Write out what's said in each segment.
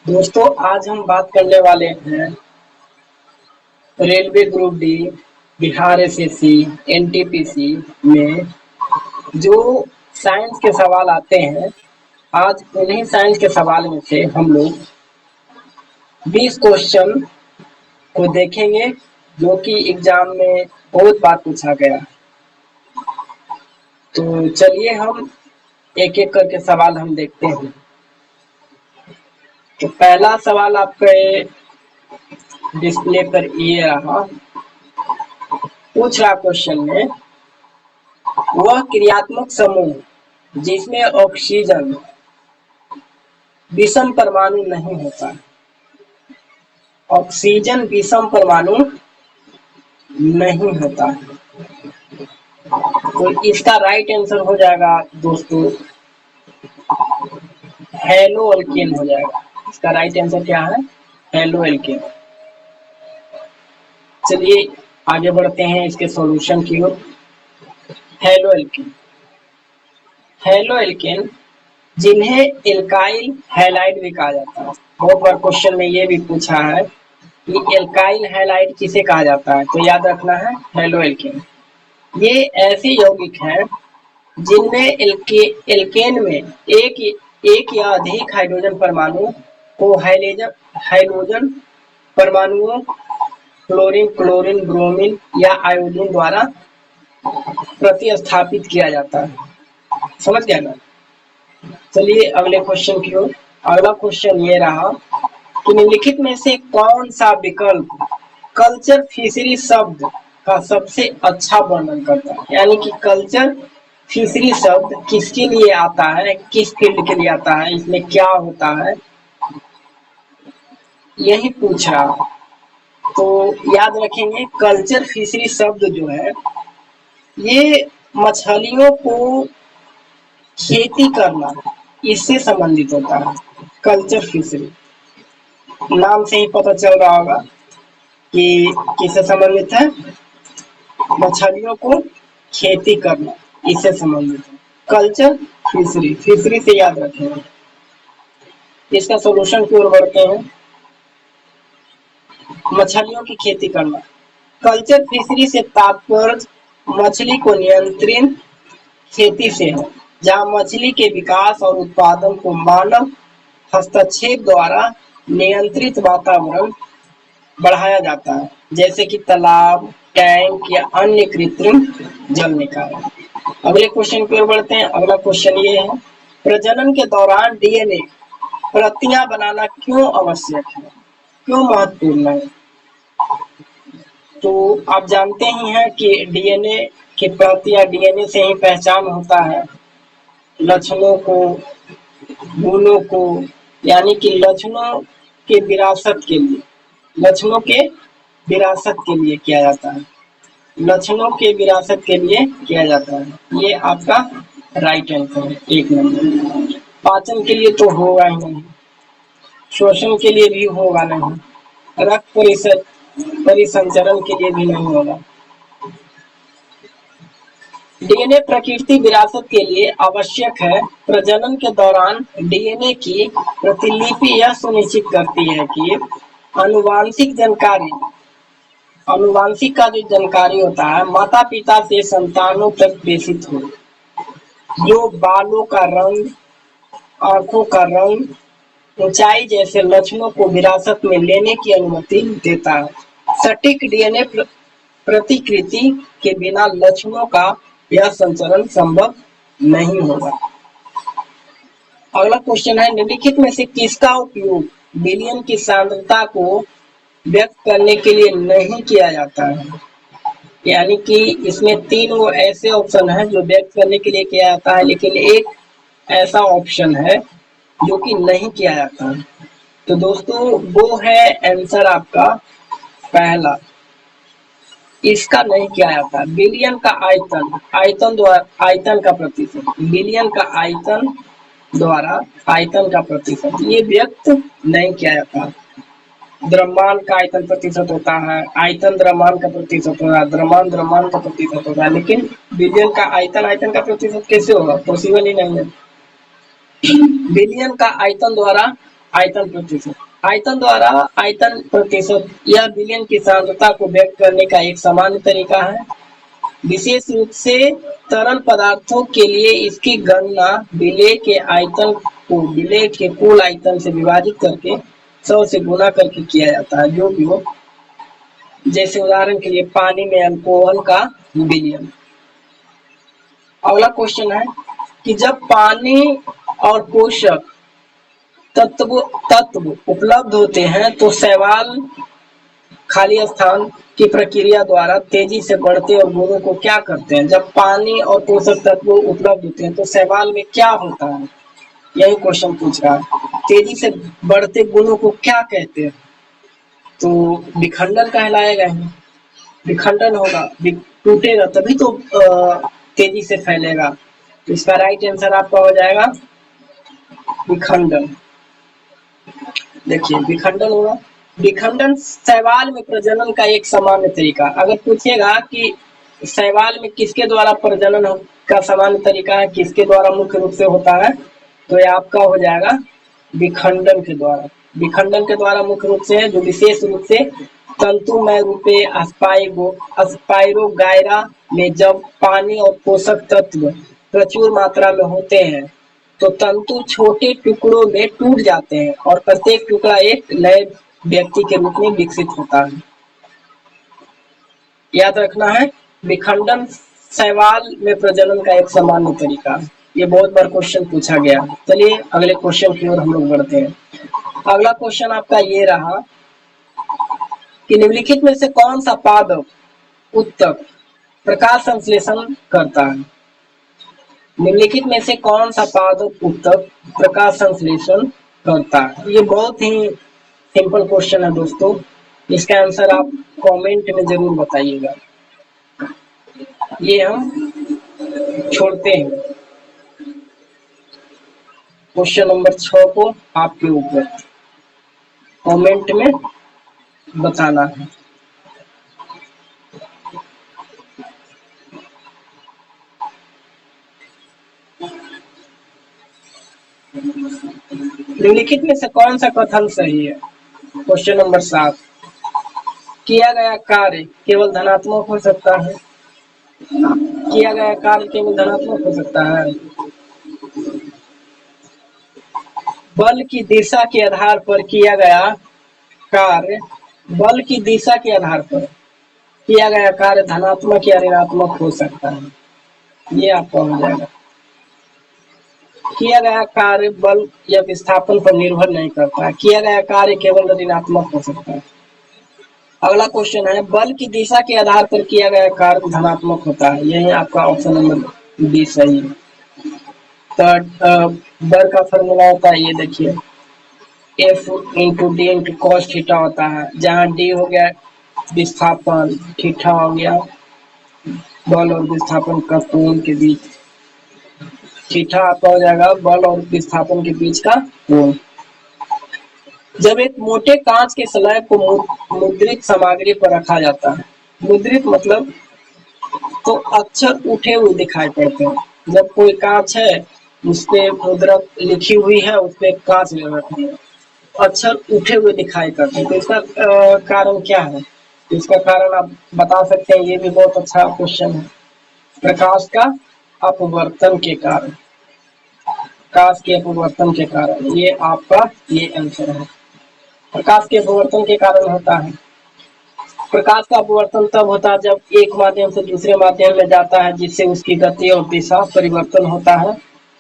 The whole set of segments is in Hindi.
दोस्तों, आज हम बात करने वाले हैं railway group D, Bihar SSC, NTPC में जो साइंस के सवाल आते हैं। आज उन्हीं साइंस के सवाल में से हम लोग 20 क्वेश्चन को देखेंगे जो कि एग्जाम में बहुत बार पूछा गया। तो चलिए हम एक एक करके सवाल हम देखते हैं। तो पहला सवाल आपके डिस्प्ले पर ये रहा। पूछ रहा क्वेश्चन में, वह क्रियात्मक समूह जिसमें ऑक्सीजन विषम परमाणु नहीं होता। ऑक्सीजन विषम परमाणु नहीं होता। तो इसका राइट आंसर हो जाएगा दोस्तों हेलो एल्केन हो जाएगा। इसका राइट आंसर क्या है? Halo alkane. चलिए आगे बढ़ते हैं इसके सॉल्यूशन की ओर। हेलो एल्केन, हेलो एल्केन जिन्हें एल्काइल हैलाइड भी कहा जाता है। बहुत बार क्वेश्चन में ये भी पूछा है कि एल्काइल हैलाइड किसे कहा जाता है, तो याद रखना है हेलो एल्केन। ये ऐसे यौगिक हैं जिनमें एल्केन में एक या अधिक हाइड्रोजन परमाणु को हाइड्रोजन परमाणुओं क्लोरीन, क्लोरीन, ब्रोमीन या आयोडीन द्वारा प्रतिस्थापित किया जाता है। समझ गया ना? चलिए अगले क्वेश्चन की ओर। अगला क्वेश्चन ये रहा कि निम्नलिखित में से कौन सा विकल्प कल्चर फिशरी शब्द का सबसे अच्छा वर्णन करता है। यानी कि कल्चर फिशरी शब्द किसके लिए आता है, किस फील्ड के लिए आता है, इसमें क्या होता है, यही पूछ रहा। तो याद रखेंगे कल्चर फिशरी शब्द जो है ये मछलियों को खेती करना, इससे संबंधित होता है। कल्चर फिशरी नाम से ही पता चल रहा होगा कि किससे संबंधित है, मछलियों को खेती करना, इससे संबंधित है कल्चर फिशरी। फिशरी से याद रखेंगे। इसका सॉल्यूशन की ओर बढ़ते हैं। मछलियों की खेती करना, कल्चर फिशरी से तात्पर्य मछली को नियंत्रित खेती से है, जहाँ मछली के विकास और उत्पादन को मानव हस्तक्षेप द्वारा नियंत्रित वातावरण बढ़ाया जाता है, जैसे कि तालाब, टैंक या अन्य कृत्रिम जल निकाय। अगले क्वेश्चन की ओर बढ़ते हैं। अगला क्वेश्चन ये है, प्रजनन के दौरान डीएनए प्रतियां बनाना क्यों आवश्यक है, क्यों महत्वपूर्ण है? तो आप जानते ही हैं कि डीएनए की प्रतियां, डीएनए से ही पहचान होता है लक्षणों को, गुणों को, यानी कि लक्षणों के विरासत के लिए, लक्षणों के विरासत के लिए किया जाता है। लक्षणों के विरासत के लिए किया जाता है। ये आपका राइट आंसर है, 1 नंबर। पाचन के लिए तो होगा ही नहीं, श्वसन के लिए भी होगा नहीं, रक्त परिसंचरण के लिए भी नहीं होगा। डीएनए प्रकृति विरासत के लिए आवश्यक है। प्रजनन के दौरान डीएनए की प्रतिलिपि यह सुनिश्चित करती है कि आनुवांशिक का जो जानकारी होता है माता पिता से संतानों तक प्रेषित हो, जो बालों का रंग, आंखों का रंग, ऊंचाई जैसे लक्षणों को विरासत में लेने की अनुमति देता है। सटीक डीएनए प्रतिकृति के बिना लक्षणों का यह संचरण संभव नहीं होगा। अगला क्वेश्चन है, निम्नलिखित में से किसका उपयोग विलयन की सांद्रता को व्यक्त करने के लिए नहीं किया जाता है? यानी कि इसमें 3 वो ऐसे ऑप्शन है जो व्यक्त करने के लिए किया जाता है, लेकिन एक ऐसा ऑप्शन है जो कि नहीं किया जाता है। तो दोस्तों वो है आंसर आपका पहला, इसका नहीं किया जाता। विलयन का आयतन का प्रतिशत, विलयन का आयतन द्वारा आयतन का प्रतिशत ये व्यक्त नहीं किया जाता। द्रव्यमान का आयतन प्रतिशत होता है, आयतन द्रव्यमान का प्रतिशत होगा, द्रव्यमान द्रव्यमान का प्रतिशत होगा, लेकिन विलयन का आयतन का प्रतिशत कैसे होगा? पॉसिबल ही नहीं है। विलयन का आयतन द्वारा आयतन प्रतिशत, आयतन द्वारा आयतन प्रतिशत यह विलयन की सांद्रता को व्यक्त करने का एक सामान्य तरीका है। विशेष रूप से तरल पदार्थों के लिए इसकी गणना विलेय के आयतन को विलेय के कुल आयतन से विभाजित करके 100 से गुना करके किया जाता है, जो भी हो। जैसे उदाहरण के लिए पानी में अल्कोहल का विलयन। अगला क्वेश्चन है कि जब पानी और पोषक तत्व तत्व उपलब्ध होते हैं तो शैवाल खाली स्थान की प्रक्रिया द्वारा तेजी से बढ़ते और गुणों को क्या करते हैं। जब पानी और पोषक तत्व उपलब्ध होते हैं तो शैवाल में क्या होता है, यही क्वेश्चन पूछ रहा है। तेजी से बढ़ते गुणों को क्या कहते हैं, तो विखंडन कहलाएगा। विखंडन होगा, टूटेगा तभी तो तेजी से फैलेगा। तो इसका राइट आंसर आपका हो जाएगा विखंडन। देखिए विखंडन होगा। विखंडन शैवाल में प्रजनन का एक सामान्य तरीका। अगर पूछेगा कि शैवाल में किसके द्वारा प्रजनन का सामान्य तरीका है, किसके द्वारा मुख्य रूप से होता है, तो ये आपका हो जाएगा विखंडन के द्वारा। विखंडन के द्वारा मुख्य रूप से है, जो विशेष रूप से तंतुमय रूपे स्पाइरोगायरा में जब पानी और पोषक तत्व प्रचुर मात्रा में होते हैं तो तंतु छोटे टुकड़ों में टूट जाते हैं और प्रत्येक टुकड़ा एक नए व्यक्ति के रूप में विकसित होता है। याद रखना है, विखंडन शैवाल में प्रजनन का एक सामान्य तरीका है। ये बहुत बार क्वेश्चन पूछा गया। चलिए अगले क्वेश्चन की ओर हम लोग बढ़ते हैं। अगला क्वेश्चन आपका ये रहा कि निम्नलिखित में से कौन सा पादप उत्तक प्रकाश संश्लेषण करता है। निम्नलिखित में से कौन सा पादप उत्तक प्रकाश संश्लेषण करता है। ये बहुत ही सिंपल क्वेश्चन है दोस्तों, इसका आंसर आप कमेंट में जरूर बताइएगा। ये हम छोड़ते हैं क्वेश्चन नंबर 6 को आपके ऊपर कमेंट में बताना है। निम्नलिखित में से कौन सा कथन सही है। क्वेश्चन नंबर 7, किया गया कार्य केवल धनात्मक हो सकता है। किया गया कार्य केवल धनात्मक हो सकता है। बल की दिशा के आधार पर किया गया कार्य, बल की दिशा के आधार पर किया गया कार्य धनात्मक या ऋणात्मक हो सकता है। ये आपका हो जाएगा। किया गया कार्य बल या विस्थापन पर निर्भर नहीं करता है। किया गया कार्य केवल ऋणात्मक हो सकता है। अगला क्वेश्चन है, बल की दिशा के आधार पर किया गया कार्य धनात्मक होता है। यही आपका ऑप्शन नंबर बी सही है। बल का फॉर्मूला होता है, ये देखिए F into D into cos theta होता है, जहाँ डी हो गया विस्थापन, थीटा हो गया बल और विस्थापन का कोण के बीच। थीटा आपका हो जाएगा बल और विस्थापन के बीच का कोण। जब एक मोटे कांच के स्लैब को मुद्रित सामग्री पर रखा जाता है, मुद्रित मतलब तो अक्षर उठे हुए दिखाई पड़ते हैं। जब कोई कांच है उसपे मुद्रा लिखी हुई है, उसपे कांच लगा है, अक्षर उठे हुए दिखाई पड़ते हैं, तो इसका कारण क्या है। इसका कारण आप बता सकते हैं। ये भी बहुत अच्छा क्वेश्चन है। प्रकाश का अपवर्तन के कारण, प्रकाश के अपवर्तन के कारण, ये आपका ये आंसर है। प्रकाश के अपवर्तन के कारण होता है। प्रकाश का अपवर्तन तब होता है जब एक माध्यम से दूसरे माध्यम में जाता है, जिससे उसकी गति और दिशा परिवर्तन होता है।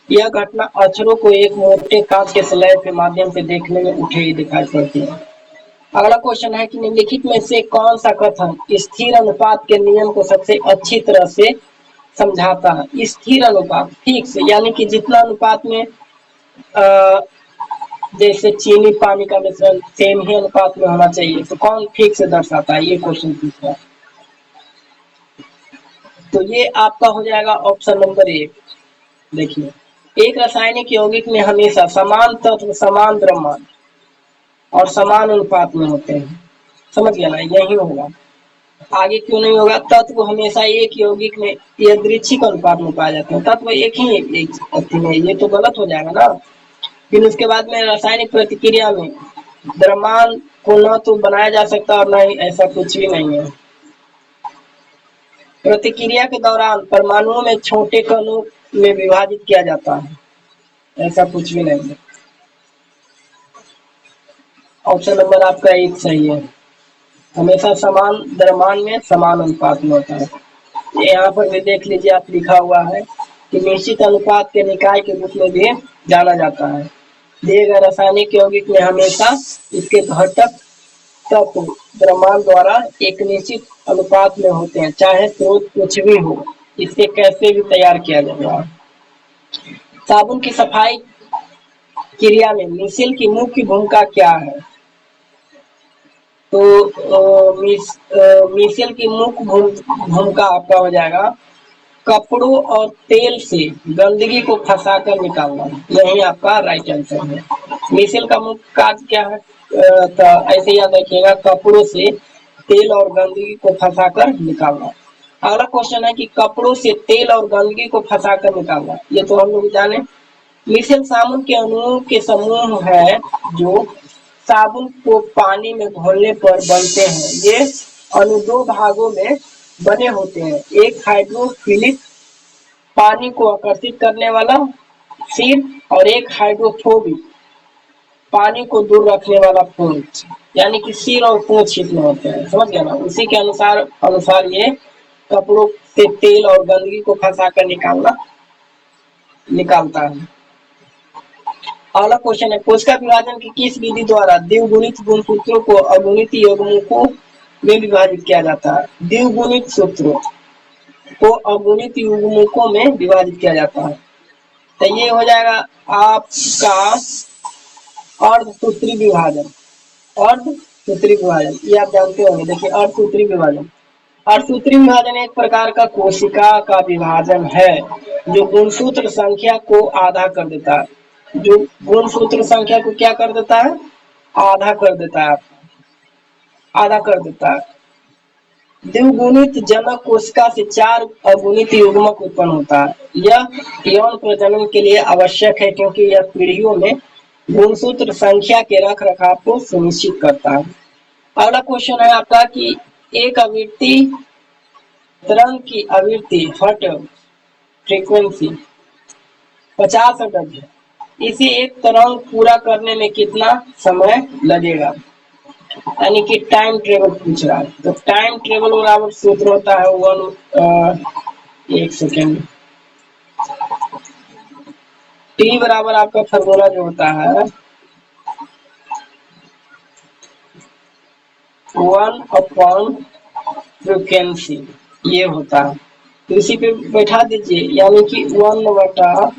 यह घटना अक्षरों को एक मोटे कांच के स्लैब के माध्यम से देखने में उठे ही दिखाई पड़ती है। अगला क्वेश्चन है कि निम्नलिखित में से कौन सा कथन स्थिर अनुपात के नियम को सबसे अच्छी तरह से समझाता है। स्थिर अनुपात ठीक से, यानी कि जितना अनुपात में जैसे चीनी पानी का मिश्रण सेम ही अनुपात में होना चाहिए, तो कौन ठीक से दर्शाता है, ये क्वेश्चन पूछा है। तो ये आपका हो जाएगा ऑप्शन नंबर 1। देखिए, एक रासायनिक यौगिक में हमेशा समान तत्व समान द्रव्यमान और समान अनुपात में होते हैं। समझ गया ना, यही होगा। आगे क्यों नहीं होगा, तत्व हमेशा एक यौगिक में यादृच्छिक अनुपात में पाए जाते हैं। तत्व एक ही एक में, ये तो गलत हो जाएगा ना। फिर उसके बाद में रासायनिक प्रतिक्रिया में द्रव्यमान को न तो बनाया जा सकता और न ही ऐसा कुछ भी नहीं है। प्रतिक्रिया के दौरान परमाणुओं में छोटे कणों में विभाजित किया जाता है, ऐसा कुछ भी नहीं है। ऑप्शन नंबर आपका 1 सही है। हमेशा समान द्रव्यमान में समान अनुपात में होता है। यहाँ पर भी देख लीजिए, आप लिखा हुआ है कि निश्चित अनुपात के निकाय के रूप में भी जाना जाता है। दिए गए रासायनिक यौगिक में हमेशा इसके घटक तत्व द्रव्यमान द्वारा एक निश्चित अनुपात में होते हैं, चाहे स्रोत कुछ भी हो। इसे कैसे भी तैयार किया जाएगा। साबुन की सफाई क्रिया में मिसल की मुख्य भूमिका क्या है? तो मिसल की मुख्य भूमिका आपका हो जाएगा कपड़ों और तेल से गंदगी को फंसाकर निकालना। यही आपका राइट आंसर है। मिसल का मुख्य कार्य क्या है? तो ऐसे याद रखिएगा, कपड़ों से तेल और गंदगी को फंसाकर निकालना। अगला क्वेश्चन है कि कपड़ों से तेल और गंदगी को फंसाकर निकालना, ये तो हम लोग जाने। मिसल साबुन के अणुओं के समूह है जो साबुन को पानी में घोलने पर बनते हैं। ये अणु दो भागों में बने होते हैं, एक हाइड्रोफिलिक पानी को आकर्षित करने वाला सिर और एक हाइड्रोफोबिक पानी को दूर रखने वाला पूंछ, यानी कि सिर और पूंछ इसमें होते हैं। समझ गया ना? उसी के अनुसार ये कपड़ों से तेल और गंदगी को फंसाकर निकालता है। अगला क्वेश्चन है, कोशिका विभाजन की किस विधि द्वारा द्विगुणित गुणसूत्रों को अगुणित यौगिकों में विभाजित किया जाता है? द्विगुणित सूत्रों को अगुणित युग्मकों में विभाजित किया जाता है। तो ये हो जाएगा आपका अर्धसूत्री विभाजन। अर्धसूत्री विभाजन ये आप जानते होंगे। देखिए, अर्धसूत्री विभाजन, अर्धसूत्री विभाजन एक प्रकार का कोशिका का विभाजन है जो गुणसूत्र संख्या को आधा कर देता है। जो गुणसूत्र संख्या को क्या कर देता है? आधा कर देता है, आधा कर देता है। द्विगुणित जनक कोशिका से 4 अगुणित युग्मक उत्पन्न होता है। यह यौन प्रजनन के लिए आवश्यक है क्योंकि यह पीढ़ियों में गुणसूत्र संख्या के रख रखाव को सुनिश्चित करता है। अगला क्वेश्चन है आपका कि एक आवृत्ति तरंग की आवृत्ति हर्ट्ज फ्रीक्वेंसी 50 हर्ट्ज है। इसे एक तरंग पूरा करने में कितना समय लगेगा? यानी कि टाइम ट्रेवल पूछ रहा है। तो टाइम ट्रेवल बराबर सूत्र होता है एक सेकेंड, टी बराबर आपका फार्मूला जो होता है 1 फ्रीक्वेंसी, ये होता है। तो इसी पे बैठा दीजिए, यानी कि 1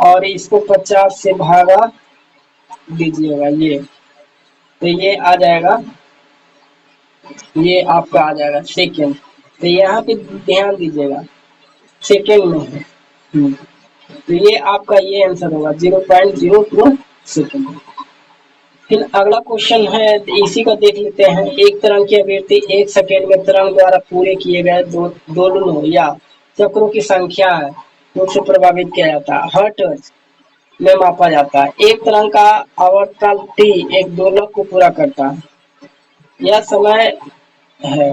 और इसको 50 से भागा दीजिएगा, ये तो ये आ जाएगा, ये आपका आ जाएगा सेकेंड। तो यहाँ पे ध्यान दीजिएगा, सेकेंड में है। तो ये आपका ये आंसर होगा 0.02 सेकेंड। फिर अगला क्वेश्चन है, इसी का देख लेते हैं। एक तरंग की आवृत्ति 1 सेकेंड में तरंग द्वारा पूरे किए गए दोलनों या चक्रों की संख्या है उससे प्रभावित किया जाता है, हर्ट्ज में मापा जाता है। एक तरंग का आवर्तकाल t एक दोलक को पूरा करता है। यह समय है,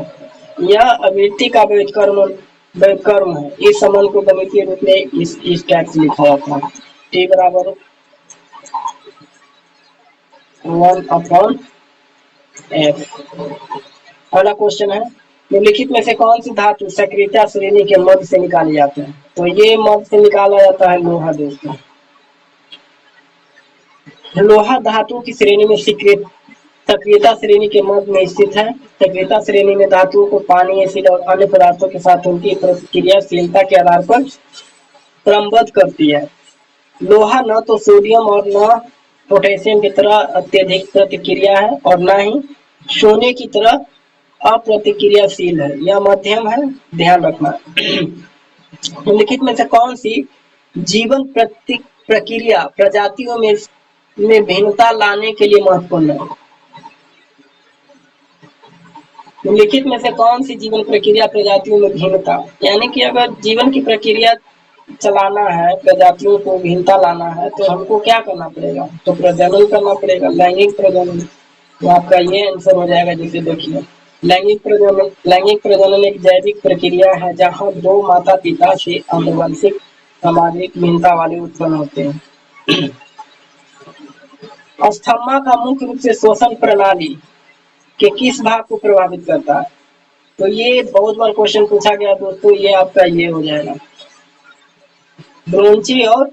यह आवृत्ति का व्युत्क्रम है। इस संबंध को गणितीय रूप में इस टाइप से लिखा जाता है, t बराबर 1/f। अगला क्वेश्चन है, निम्नलिखित में से कौन सी धातु सक्रियता श्रेणी के मध्य से निकाली जाती है? तो ये मध्य से निकाला जाता है लोहा। दोस्तों, लोहा धातु की श्रेणी में सक्रियता श्रेणी के मध्य में स्थित है। सक्रियता श्रेणी में धातुओं को पानी, एसिड और अन्य पदार्थों के साथ उनकी प्रतिक्रियाशीलता के आधार पर क्रमबद्ध करती है। लोहा न तो सोडियम और न पोटेशियम की तरह अत्यधिक प्रतिक्रिया है और न ही सोने की तरह अप्रतिक्रियाशील है, यह मध्यम है, ध्यान रखना। निम्नलिखित में से कौन सी जीवन प्रक्रिया प्रजातियों में भिन्नता लाने के लिए महत्वपूर्ण है? निम्नलिखित में से कौन सी जीवन प्रक्रिया प्रजातियों में भिन्नता, यानी कि अगर जीवन की प्रक्रिया चलाना है, प्रजातियों को भिन्नता लाना है, तो हमको क्या करना पड़ेगा? तो प्रजनन करना पड़ेगा, लैंगिक प्रजनन। तो आपका ये आंसर हो जाएगा। जैसे देखिए, लैंगिक प्रजनन एक जैविक प्रक्रिया है जहाँ दो माता पिता से आनुवंशिक सामाजिक भिन्नता वाले उत्पन्न होते हैं। अस्थमा का मुख्य रूप से श्वसन प्रणाली के किस भाग को प्रभावित करता है? तो ये बहुत बार क्वेश्चन पूछा गया दोस्तों, ये आपका ये हो जाएगा, ब्रोंची और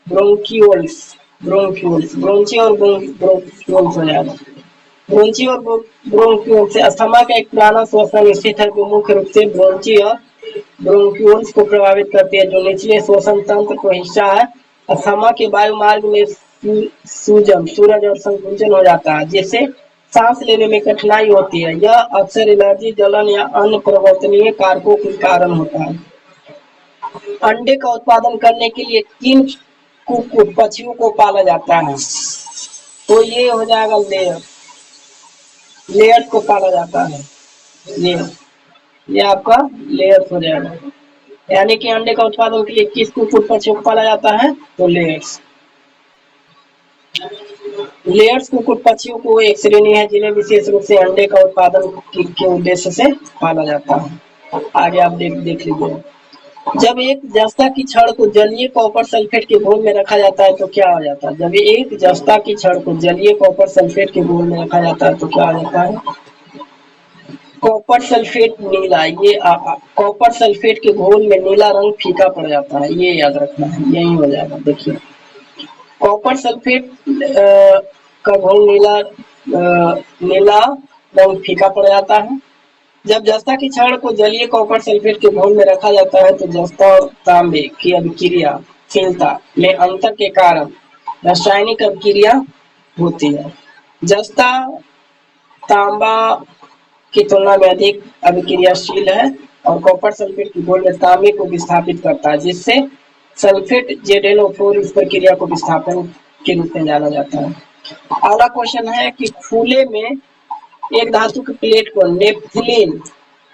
ब्रोंक्यूल्स। ब्रोंची और ब्रोंक्यूल्स हो जाएगा। ब्रोंची और ब्रोंक्यूल्स से अस्थमा का एक पुराना श्वसन स्थित है जो मुख्य रूप से ब्रोंची और ब्रोंक्यूल्स को प्रभावित करती है, जो निचले श्वसन तंत्र को हिस्सा है। अस्थमा के वायुमार्ग में सूजन, सूरज और संकुचन हो जाता है, जिससे सांस लेने में कठिनाई होती है। यह अक्सर एलर्जी, जलन या अन्य परिवर्तनीय कारकों के कारण होता है। अंडे का उत्पादन करने के लिए किन कुक्कुट पक्षियों को पाला जाता है? तो ये हो जाएगा लेयर, लेयर्स को पाला जाता है। ये आपका लेयर्स हो जाएगा। यानी कि अंडे का उत्पादन के लिए किस कुक्कुट पक्षियों को पाला जाता है? तो लेयर्स। लेयर्स कुक्कुट पक्षियों को एक श्रेणी है जिन्हें विशेष रूप से अंडे का उत्पादन के उद्देश्य से पाला जाता है। आगे आप देख लीजिए। जब एक जस्ता की छड़ को जलीय कॉपर सल्फेट के घोल में रखा जाता है तो क्या हो जाता है? जब एक जस्ता की छड़ को जलीय कॉपर सल्फेट के घोल में रखा जाता है तो क्या हो जाता है? कॉपर सल्फेट नीला, ये कॉपर सल्फेट के घोल में नीला रंग फीका पड़ जाता है, ये याद रखना है, यही हो जाएगा। देखिए, कॉपर सल्फेट का घोल नीला रंग फीका पड़ जाता है। जब जस्ता की छड़ को जलीय कॉपर सल्फेट के घोल में रखा जाता है तो जस्ता और तांबे की अभिक्रियाशीलता में अंतर के कारण रासायनिक अभिक्रिया होती है। जस्ता तांबा की तुलना में अधिक अभिक्रियाशील है और कॉपर सल्फेट के घोल में तांबे को विस्थापित करता है, जिससे सल्फेट ZnO4 इस प्रक्रिया को विस्थापन के रूप में जाना जाता है। अगला क्वेश्चन है कि फूले में एक धातु की प्लेट को नेपथलीन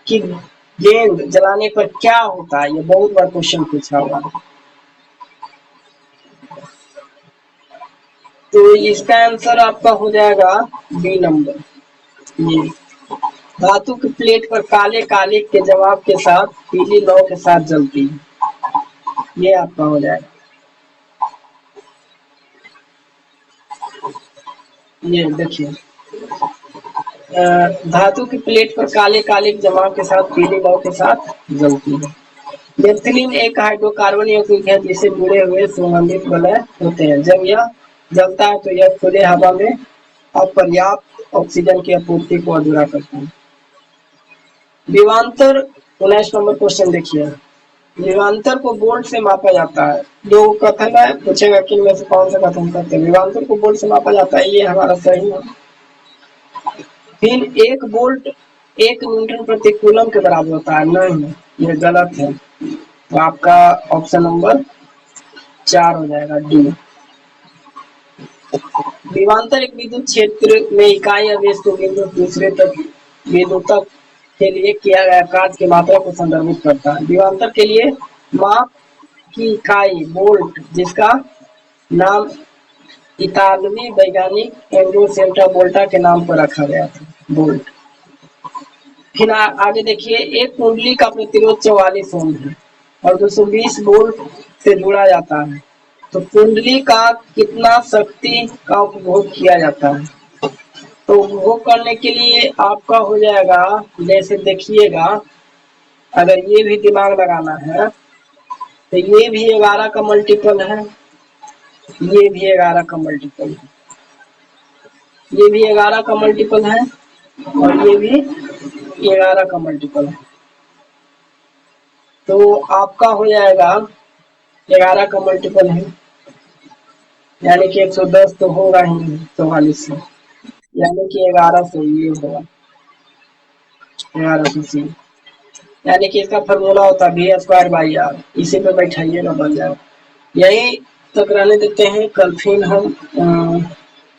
की गेंद जलाने पर क्या होता है? ये बहुत बार क्वेश्चन पूछा हुआ है। तो इसका आंसर आपका हो जाएगा बी नंबर। ये धातु की प्लेट पर काले काले के जवाब के साथ पीली लौ के साथ जलती है, ये आपका हो जाएगा। ये देखिए, धातु की प्लेट पर काले काले जमाव के साथ पीली लौ के साथ जलती है। नेपथलीन एक हाइड्रोकार्बन यौगिक है जिसे जुड़े हुए सुगंधित वलय होते हैं। जब यह जलता है तो यह खुले हवा में अपर्याप्त ऑक्सीजन की आपूर्ति को अधूरा करता है। विभवांतर 19 नंबर क्वेश्चन देखिए। विभवांतर को वोल्ट से मापा जाता है। जो कथन है पूछेगा कि इनमें से कौन सा कथन सत्य है? विभवांतर को वोल्ट से मापा जाता है, ये हमारा सही है। फिर 1 वोल्ट 1 न्यूटन प्रति कूलम के बराबर होता है, नहीं, ये गलत है। तो आपका ऑप्शन नंबर 4 हो जाएगा, डी। विभवांतर एक विद्युत क्षेत्र में इकाई आवेश को बिंदु दूसरे तक बिंदु तक के लिए किया गया कार्य की मात्रा को संदर्भित करता है। विभवांतर के लिए माप की इकाई वोल्ट, जिसका नाम इतालवी वैज्ञानिक एंड्रू सेंटावोल्टा के नाम पर रखा गया था, वोल्ट। फिर आगे देखिए, एक कुंडली का प्रतिरोध 44 ओम है और 220 वोल्ट से जुड़ा जाता है, तो कुंडली का कितना शक्ति का उपभोग किया जाता है? तो उपभोग करने के लिए आपका हो जाएगा, जैसे देखिएगा, अगर ये भी दिमाग लगाना है तो ये भी 11 का मल्टीपल है, ये भी 11 का मल्टीपल है, ये भी 11 का मल्टीपल है और ये भी 11 का मल्टीपल है। तो आपका हो जाएगा 11 का मल्टीपल है, यानी कि 110 तो होगा ही 44 से, यानी कि 11 से ये होगा 11 से, यानी कि इसका फॉर्मूला होता है V²/R। इसी पे बैठाइए ना, बन जाएगा। यही तक रहने देते हैं, कल फिर हम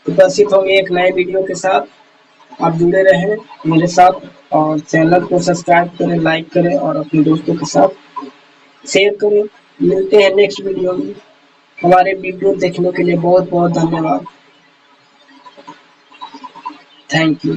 उपस्थित होंगे एक नए वीडियो के साथ। आप जुड़े रहें मेरे साथ और चैनल को सब्सक्राइब करें, लाइक करें और अपने दोस्तों के साथ शेयर करें। मिलते हैं नेक्स्ट वीडियो में। हमारे वीडियो देखने के लिए बहुत बहुत धन्यवाद। Thank you.